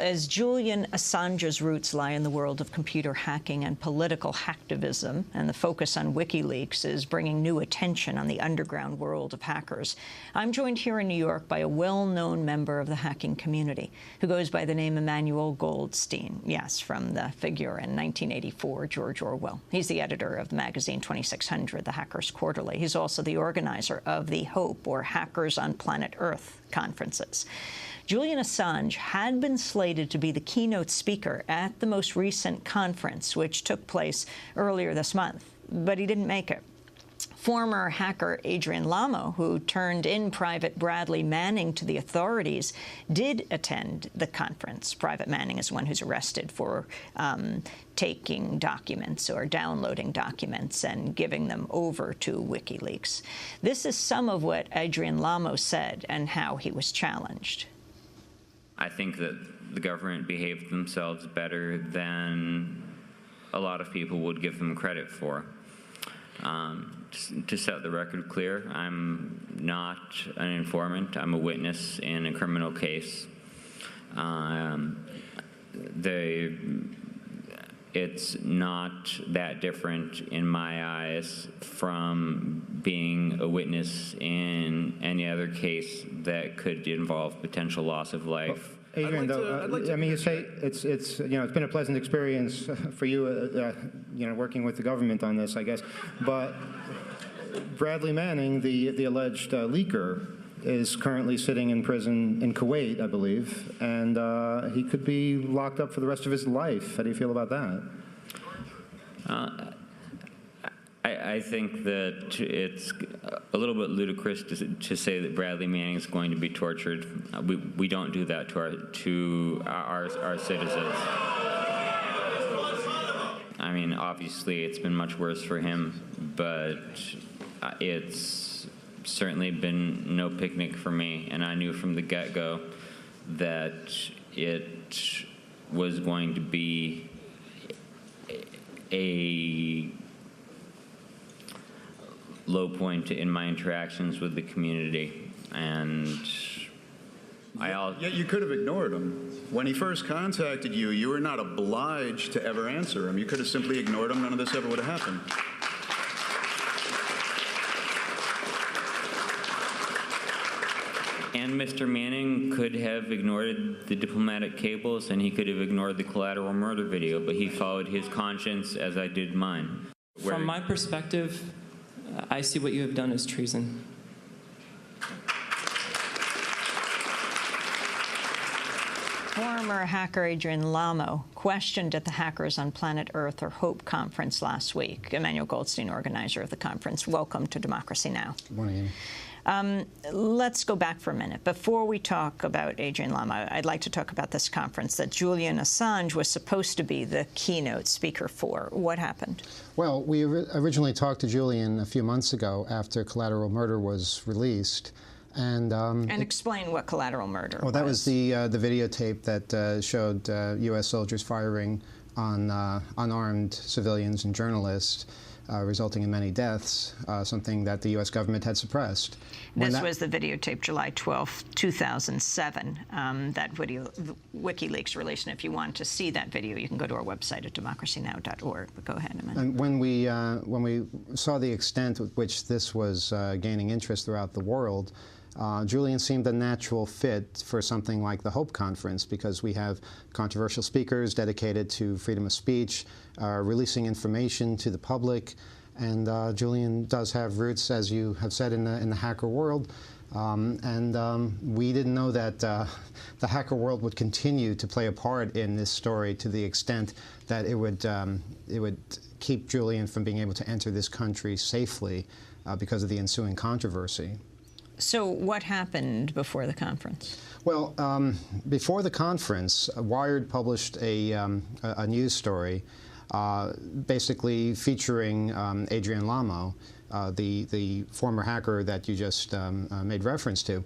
as Julian Assange's roots lie in the world of computer hacking and political hacktivism, and the focus on Wikileaks is bringing new attention on the underground world of hackers, I'm joined here in New York by a well-known member of the hacking community who goes by the name Emmanuel Goldstein. Yes, from the figure in 1984, George Orwell. He's the editor of the magazine 2600, the Hackers Quarterly. He's also the organizer of the HOPE, or Hackers on Planet Earth, conferences. Julian Assange had been slated to be the keynote speaker at the most recent conference, which took place earlier this month, but he didn't make it. Former hacker Adrian Lamo, who turned in Private Bradley Manning to the authorities, did attend the conference. Private Manning is one who's arrested for taking documents or downloading documents and giving them over to WikiLeaks. This is some of what Adrian Lamo said and how he was challenged. I think that the government behaved themselves better than a lot of people would give them credit for. To set the record clear, I'm not an informant. I'm a witness in a criminal case. It's not that different in my eyes from being a witness in any other case that could involve potential loss of life. Adrian, I mean, you say it's it's been a pleasant experience for you, working with the government on this, I guess. But Bradley Manning, the alleged leaker, is currently sitting in prison in Kuwait, I believe, and he could be locked up for the rest of his life. How do you feel about that? I think that it's a little bit ludicrous to say that Bradley Manning is going to be tortured. We don't do that to our citizens. I mean, obviously, it's been much worse for him, but it's certainly been no picnic for me, and I knew from the get-go that it was going to be a low point in my interactions with the community, and Yet you could have ignored him. When he first contacted you, you were not obliged to ever answer him. You could have simply ignored him. None of this ever would have happened. And Mr. Manning could have ignored the diplomatic cables, and he could have ignored the collateral murder video, but he followed his conscience as I did mine. From my perspective, I see what you have done as treason. Former hacker Adrian Lamo questioned at the Hackers on Planet Earth, or HOPE, conference last week. Emmanuel Goldstein, organizer of the conference. Welcome to Democracy Now! Good morning. Let's go back for a minute. Before we talk about Adrian Lamo, I'd like to talk about this conference that Julian Assange was supposed to be the keynote speaker for. What happened? Well, we originally talked to Julian a few months ago after Collateral Murder was released. And explain what collateral murder was. Well, that was the videotape that showed U.S. soldiers firing on unarmed civilians and journalists, resulting in many deaths, something that the U.S. government had suppressed. This was the videotape, July 12, 2007, that video, WikiLeaks released. And if you want to see that video, you can go to our website at democracynow.org. But go ahead, Emmanuel. And when we saw the extent with which this was gaining interest throughout the world, Julian seemed a natural fit for something like the HOPE conference, because we have controversial speakers dedicated to freedom of speech, releasing information to the public, and Julian does have roots, as you have said, in the hacker world. We didn't know that the hacker world would continue to play a part in this story to the extent that it would keep Julian from being able to enter this country safely because of the ensuing controversy. So what happened before the conference? Well, before the conference, Wired published a news story basically featuring Adrian Lamo, the former hacker that you just made reference to.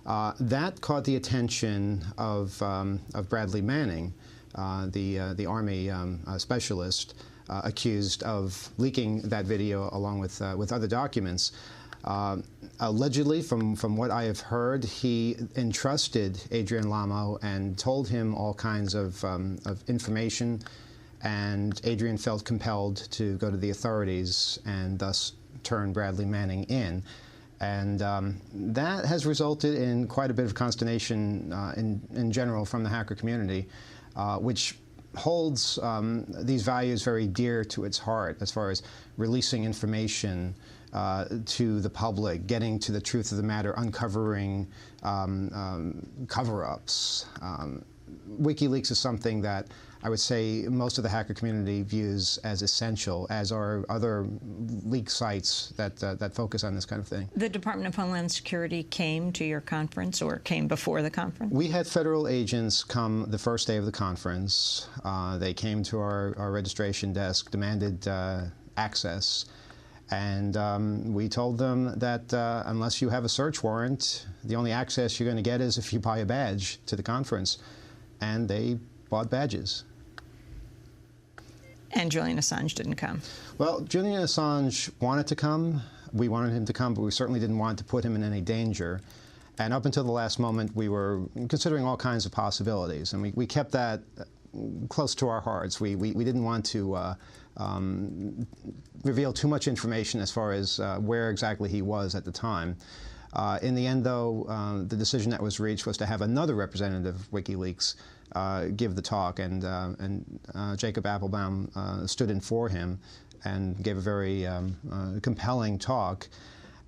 That caught the attention of Bradley Manning, the Army specialist, accused of leaking that video along with other documents. Allegedly, from what I have heard, he entrusted Adrian Lamo and told him all kinds of information, and Adrian felt compelled to go to the authorities and thus turn Bradley Manning in. And that has resulted in quite a bit of consternation in general from the hacker community, which holds these values very dear to its heart as far as releasing information to the public, getting to the truth of the matter, uncovering cover-ups. WikiLeaks is something that I would say most of the hacker community views as essential, as are other leak sites that focus on this kind of thing. The Department of Homeland Security came to your conference, or came before the conference? We had federal agents come the first day of the conference. They came to our registration desk, demanded access, and we told them that unless you have a search warrant, the only access you're going to get is if you buy a badge to the conference. And they bought badges. And Julian Assange didn't come. Well, Julian Assange wanted to come. We wanted him to come, but we certainly didn't want to put him in any danger. And up until the last moment, we were considering all kinds of possibilities. And we kept that close to our hearts. We didn't want to reveal too much information as far as where exactly he was at the time. In the end, though, the decision that was reached was to have another representative of WikiLeaks give the talk, and Jacob Appelbaum stood in for him and gave a very compelling talk.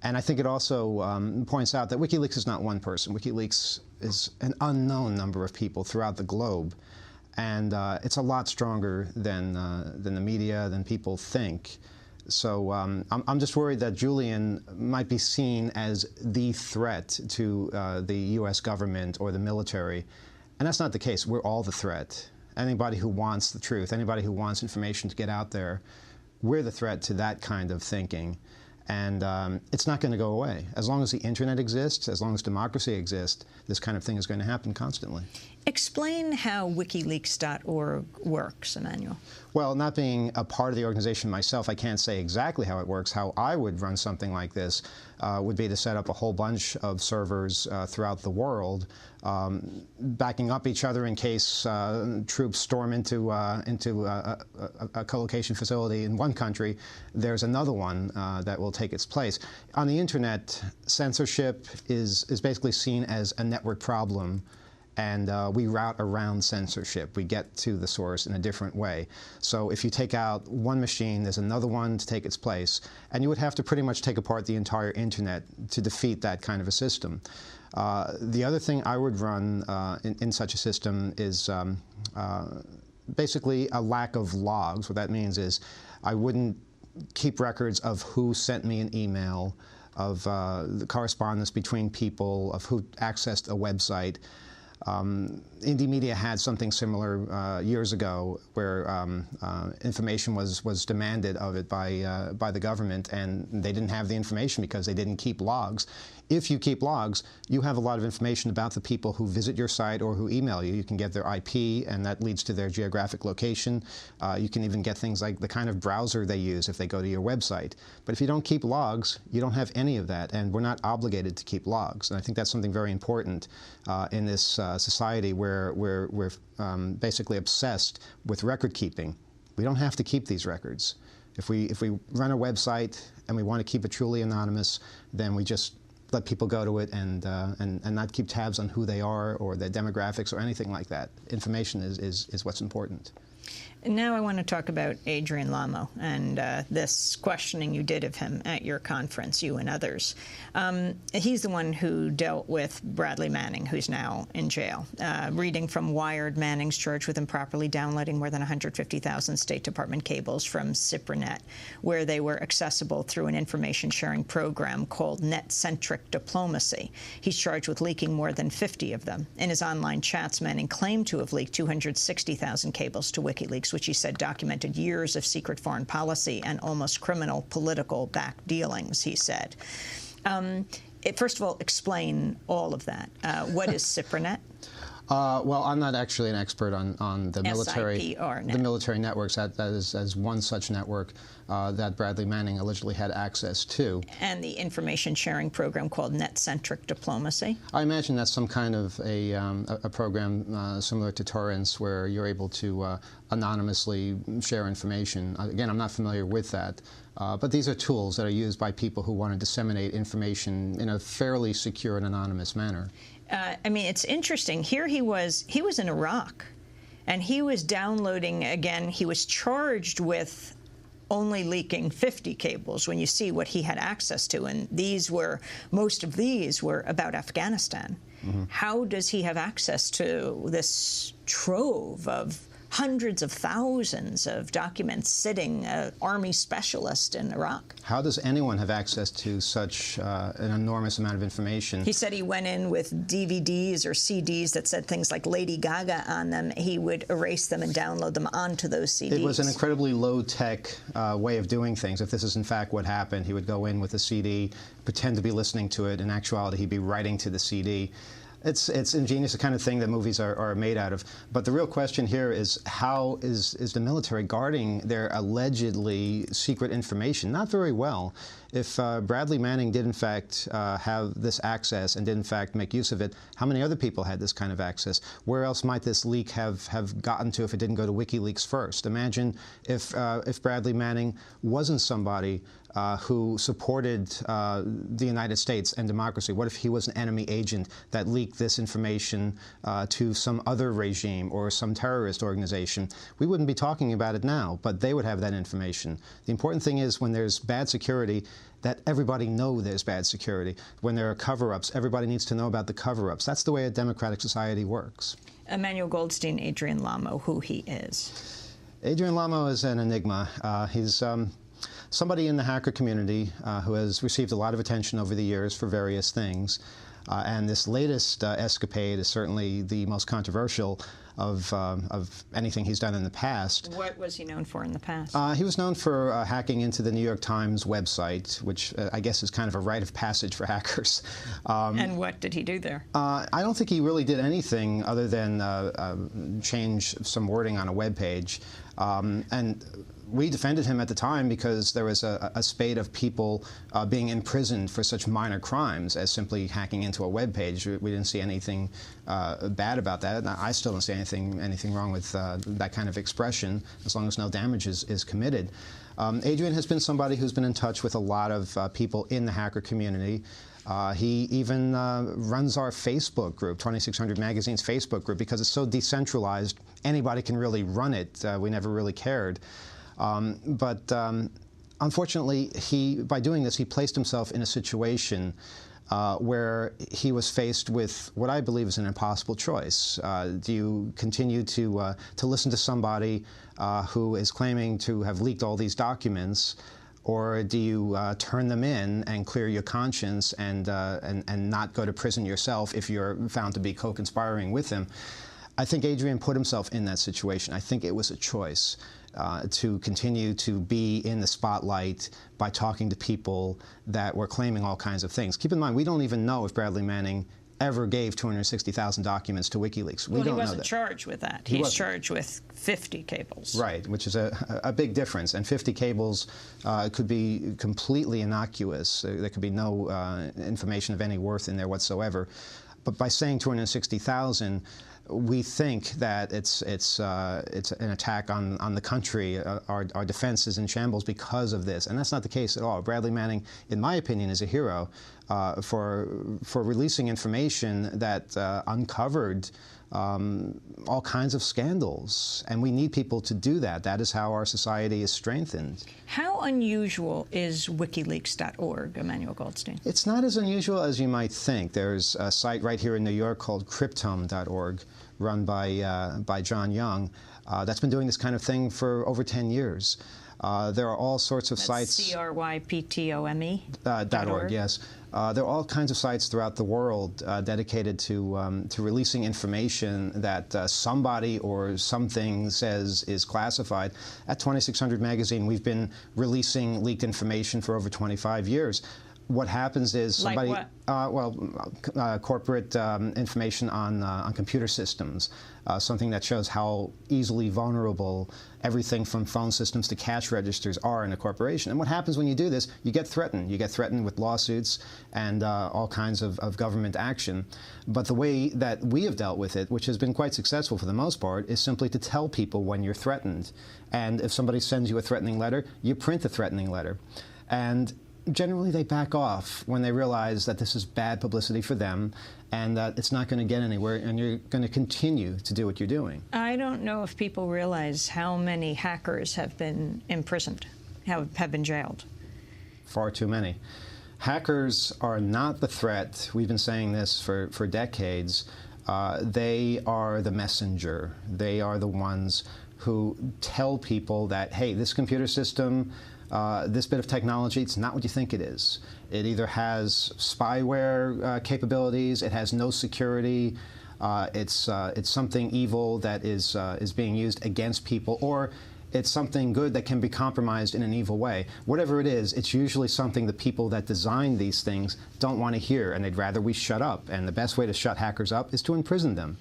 And I think it also points out that WikiLeaks is not one person. WikiLeaks is an unknown number of people throughout the globe, and it's a lot stronger than the media, than people think. So I'm just worried that Julian might be seen as the threat to the U.S. government or the military. And that's not the case. We're all the threat. Anybody who wants the truth, anybody who wants information to get out there, we're the threat to that kind of thinking. And it's not going to go away. As long as the internet exists, as long as democracy exists, this kind of thing is going to happen constantly. Explain how WikiLeaks.org works, Emmanuel. Well, not being a part of the organization myself, I can't say exactly how it works. How I would run something like this would be to set up a whole bunch of servers throughout the world, backing up each other in case troops storm into a co-location facility in one country. There's another one that will take its place. On the internet, censorship is basically seen as a network problem. And we route around censorship. We get to the source in a different way. So if you take out one machine, there's another one to take its place. And you would have to pretty much take apart the entire internet to defeat that kind of a system. The other thing I would run in such a system is basically a lack of logs. What that means is I wouldn't keep records of who sent me an email, of the correspondence between people, of who accessed a website. Indie Media had something similar years ago, where information was demanded of it by the government, and they didn't have the information because they didn't keep logs. If you keep logs, you have a lot of information about the people who visit your site or who email you. You can get their IP, and that leads to their geographic location. You can even get things like the kind of browser they use if they go to your website. But if you don't keep logs, you don't have any of that, and we're not obligated to keep logs. And I think that's something very important in this society where we're basically obsessed with record keeping. We don't have to keep these records. If we run a website and we want to keep it truly anonymous, then we just let people go to it and not keep tabs on who they are or their demographics or anything like that. Information is what's important. And now I want to talk about Adrian Lamo and this questioning you did of him at your conference, you and others. He's the one who dealt with Bradley Manning, who's now in jail. Reading from Wired, Manning's charged with improperly downloading more than 150,000 State Department cables from Cyprinet, where they were accessible through an information-sharing program called Net-Centric Diplomacy. He's charged with leaking more than 50 of them. In his online chats, Manning claimed to have leaked 260,000 cables to WikiLeaks, which he said documented years of secret foreign policy and almost criminal political back dealings, he said. First of all, explain all of that. What is Cyprinet? Well, I'm not actually an expert on the military, SIPRnet. the military networks. That is as one such network that Bradley Manning allegedly had access to. And the information sharing program called Net-Centric Diplomacy. I imagine that's some kind of a program similar to torrents, where you're able to anonymously share information. Again, I'm not familiar with that. But these are tools that are used by people who want to disseminate information in a fairly secure and anonymous manner. I mean, it's interesting. Here he was in Iraq, and he was downloading, again, he was charged with only leaking 50 cables when you see what he had access to, and most of these were about Afghanistan. Mm-hmm. How does he have access to this trove of hundreds of thousands of documents sitting, an army specialist in Iraq? How does anyone have access to such an enormous amount of information? He said he went in with DVDs or CDs that said things like Lady Gaga on them. He would erase them and download them onto those CDs. It was an incredibly low-tech way of doing things. If this is in fact what happened, he would go in with a CD, pretend to be listening to it. In actuality, he'd be writing to the CD. It's ingenious, the kind of thing that movies are made out of. But the real question here is, how is the military guarding their allegedly secret information? Not very well. If Bradley Manning did in fact have this access and did in fact make use of it, how many other people had this kind of access? Where else might this leak have gotten to if it didn't go to Wikileaks first? Imagine if Bradley Manning wasn't somebody who supported the United States and democracy. What if he was an enemy agent that leaked this information to some other regime or some terrorist organization? We wouldn't be talking about it now, but they would have that information. The important thing is, when there's bad security, that everybody know there's bad security. When there are cover-ups, everybody needs to know about the cover-ups. That's the way a democratic society works. Emmanuel Goldstein, Adrian Lamo, who he is. Adrian Lamo is an enigma. He's somebody in the hacker community who has received a lot of attention over the years for various things. And this latest escapade is certainly the most controversial of anything he's done in the past. What was he known for in the past? He was known for hacking into the New York Times website, which I guess is kind of a rite of passage for hackers. And what did he do there? I don't think he really did anything other than change some wording on a web page. And we defended him at the time because there was a spate of people being imprisoned for such minor crimes as simply hacking into a web page. We didn't see anything bad about that. I still don't see anything wrong with that kind of expression, as long as no damage is committed. Adrian has been somebody who's been in touch with a lot of people in the hacker community. He even runs our Facebook group, 2600 Magazine's Facebook group, because it's so decentralized, anybody can really run it. We never really cared. But unfortunately, by doing this, he placed himself in a situation where he was faced with what I believe is an impossible choice. Do you continue to listen to somebody who is claiming to have leaked all these documents, or do you turn them in and clear your conscience and not go to prison yourself if you're found to be co-conspiring with him? I think Adrian put himself in that situation. I think it was a choice to continue to be in the spotlight by talking to people that were claiming all kinds of things. Keep in mind, we don't even know if Bradley Manning ever gave 260,000 documents to WikiLeaks. We don't know that. Well, he wasn't charged with that. He's charged with 50 cables. Right, which is a big difference. And 50 cables could be completely innocuous. There could be no information of any worth in there whatsoever. But by saying 260,000, we think that it's an attack on the country. Our defense is in shambles because of this, and that's not the case at all. Bradley Manning, in my opinion, is a hero for releasing information that uncovered all kinds of scandals, and we need people to do that. That is how our society is strengthened. How unusual is Wikileaks.org, Emmanuel Goldstein? It's not as unusual as you might think. There's a site right here in New York called Cryptome.org, run by John Young, that's been doing this kind of thing for over 10 years. There are all sorts of sites. CRYPTOME? .org, yes. There are all kinds of sites throughout the world dedicated to releasing information that somebody or something says is classified. At 2600 Magazine, we've been releasing leaked information for over 25 years. what happens is somebody, Like what? Corporate information on computer systems, something that shows how easily vulnerable everything from phone systems to cash registers are in a corporation. And what happens when you do this, you get threatened. You get threatened with lawsuits and all kinds of government action. But the way that we have dealt with it, which has been quite successful for the most part, is simply to tell people when you're threatened. And if somebody sends you a threatening letter, you print the threatening letter. And generally they back off when they realize that this is bad publicity for them and that it's not going to get anywhere and you're going to continue to do what you're doing. I don't know if people realize how many hackers have been imprisoned, have been jailed. Far too many. Hackers are not the threat. We've been saying this for decades. They are the messenger. They are the ones who tell people that, hey, this computer system, this bit of technology, it's not what you think it is. It either has spyware capabilities, it has no security, it's something evil that is being used against people, or it's something good that can be compromised in an evil way. Whatever it is, it's usually something the people that design these things don't want to hear, and they'd rather we shut up. And the best way to shut hackers up is to imprison them.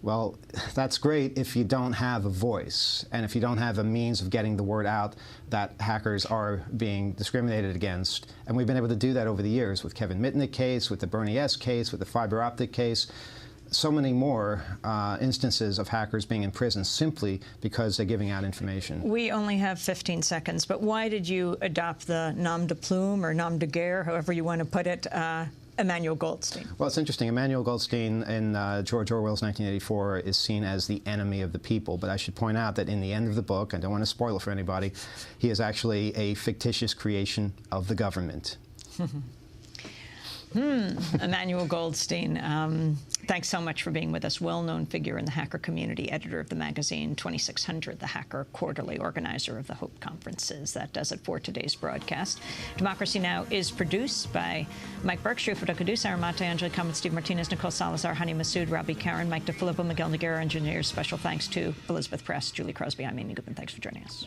Well, that's great if you don't have a voice and if you don't have a means of getting the word out that hackers are being discriminated against. And we've been able to do that over the years with Kevin Mitnick case, with the Bernie S case, with the fiber optic case. So many more instances of hackers being imprisoned simply because they're giving out information. We only have 15 seconds, but why did you adopt the nom de plume or nom de guerre, however you want to put it, Emmanuel Goldstein? Well, it's interesting. Emmanuel Goldstein in George Orwell's 1984 is seen as the enemy of the people. But I should point out that in the end of the book, I don't want to spoil it for anybody, he is actually a fictitious creation of the government. Emmanuel Goldstein, thanks so much for being with us. Well-known figure in the hacker community, editor of the magazine 2600, The Hacker Quarterly, organizer of the Hope Conferences. That does it for today's broadcast. Democracy Now! Is produced by Mike Burke, Shrufa Dukadusa, Armata, Angela Cummins, Steve Martinez, Nicole Salazar, Hani Massoud, Robbie Karen, Mike DeFilippo, Miguel Noguera, engineers. Special thanks to Elizabeth Press, Julie Crosby. I'm Amy Goodman. Thanks for joining us.